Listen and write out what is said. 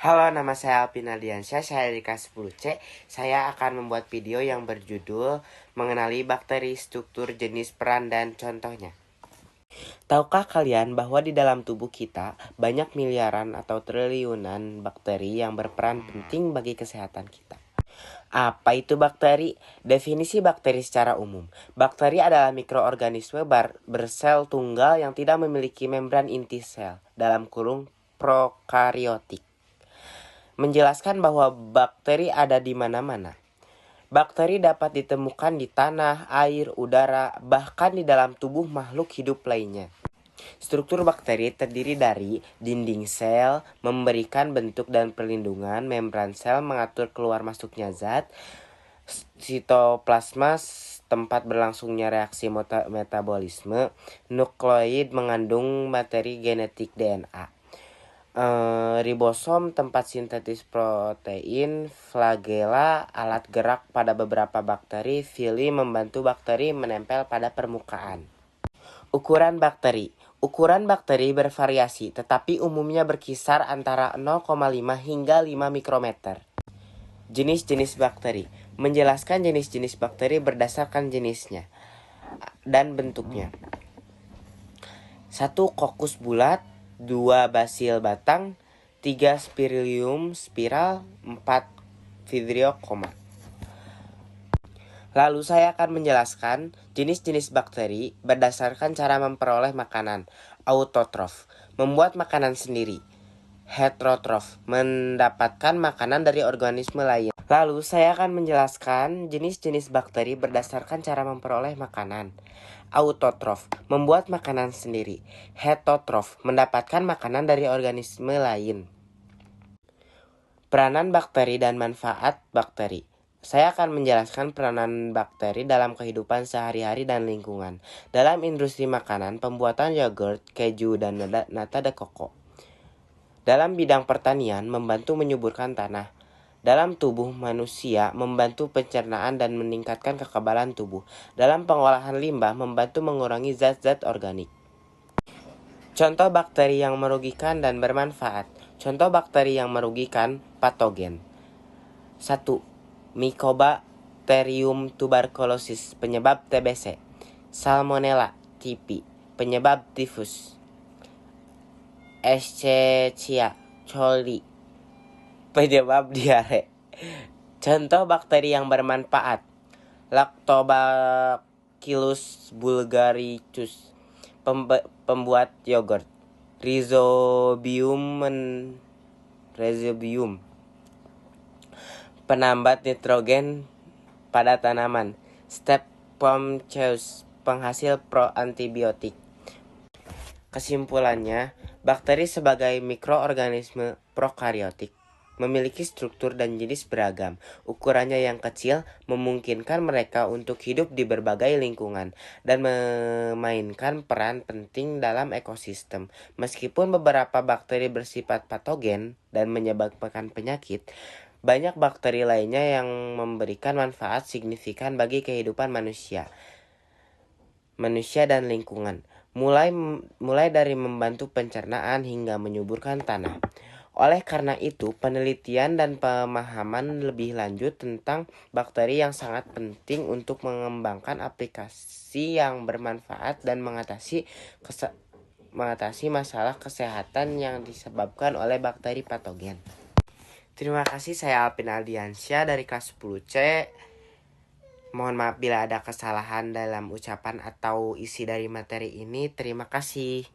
Halo, nama saya Alvin Aldiansyah, saya dari kelas 10C. Saya akan membuat video yang berjudul mengenali bakteri, struktur, jenis, peran, dan contohnya. Tahukah kalian bahwa di dalam tubuh kita banyak miliaran atau triliunan bakteri yang berperan penting bagi kesehatan kita? Apa itu bakteri? Definisi bakteri secara umum. Bakteri adalah mikroorganisme bersel tunggal yang tidak memiliki membran inti sel, dalam kurung prokariotik. Menjelaskan bahwa bakteri ada di mana-mana. Bakteri dapat ditemukan di tanah, air, udara, bahkan di dalam tubuh makhluk hidup lainnya. Struktur bakteri terdiri dari dinding sel, memberikan bentuk dan perlindungan, membran sel mengatur keluar masuknya zat, sitoplasma tempat berlangsungnya reaksi metabolisme, nukleoid mengandung materi genetik DNA. Ribosom tempat sintetis protein, flagela alat gerak pada beberapa bakteri, villi membantu bakteri menempel pada permukaan. Ukuran bakteri. Ukuran bakteri bervariasi, tetapi umumnya berkisar antara 0,5 hingga 5 mikrometer. Jenis-jenis bakteri. Menjelaskan jenis-jenis bakteri berdasarkan jenisnya dan bentuknya. 1. Kokus bulat, 2. Basil batang, 3. Spirillum spiral, 4. Vibrio koma. Lalu saya akan menjelaskan jenis-jenis bakteri berdasarkan cara memperoleh makanan. Autotrof, membuat makanan sendiri. Heterotrof, mendapatkan makanan dari organisme lain. Lalu saya akan menjelaskan jenis-jenis bakteri berdasarkan cara memperoleh makanan. Autotrof, membuat makanan sendiri. Heterotrof, mendapatkan makanan dari organisme lain. Peranan bakteri dan manfaat bakteri. Saya akan menjelaskan peranan bakteri dalam kehidupan sehari-hari dan lingkungan. Dalam industri makanan, pembuatan yogurt, keju, dan nata de coco. Dalam bidang pertanian, membantu menyuburkan tanah. Dalam tubuh manusia, membantu pencernaan dan meningkatkan kekebalan tubuh. Dalam pengolahan limbah, membantu mengurangi zat-zat organik. Contoh bakteri yang merugikan dan bermanfaat. Contoh bakteri yang merugikan, patogen. 1. Mycobacterium tuberculosis, penyebab TBC. Salmonella typhi, penyebab tifus. Escherichia coli, penyebab diare. Contoh bakteri yang bermanfaat. Lactobacillus bulgaricus, pembuat yogurt. Rhizobium, penambat nitrogen pada tanaman. Streptomyces, penghasil proantibiotik. Kesimpulannya, bakteri sebagai mikroorganisme prokariotik memiliki struktur dan jenis beragam. Ukurannya yang kecil memungkinkan mereka untuk hidup di berbagai lingkungan dan memainkan peran penting dalam ekosistem. Meskipun beberapa bakteri bersifat patogen dan menyebabkan penyakit, banyak bakteri lainnya yang memberikan manfaat signifikan bagi kehidupan manusia dan lingkungan. Mulai dari membantu pencernaan hingga menyuburkan tanah. Oleh karena itu, penelitian dan pemahaman lebih lanjut tentang bakteri yang sangat penting untuk mengembangkan aplikasi yang bermanfaat dan mengatasi masalah kesehatan yang disebabkan oleh bakteri patogen. Terima kasih, saya Alvin Aldiansyah dari kelas 10C. Mohon maaf bila ada kesalahan dalam ucapan atau isi dari materi ini. Terima kasih.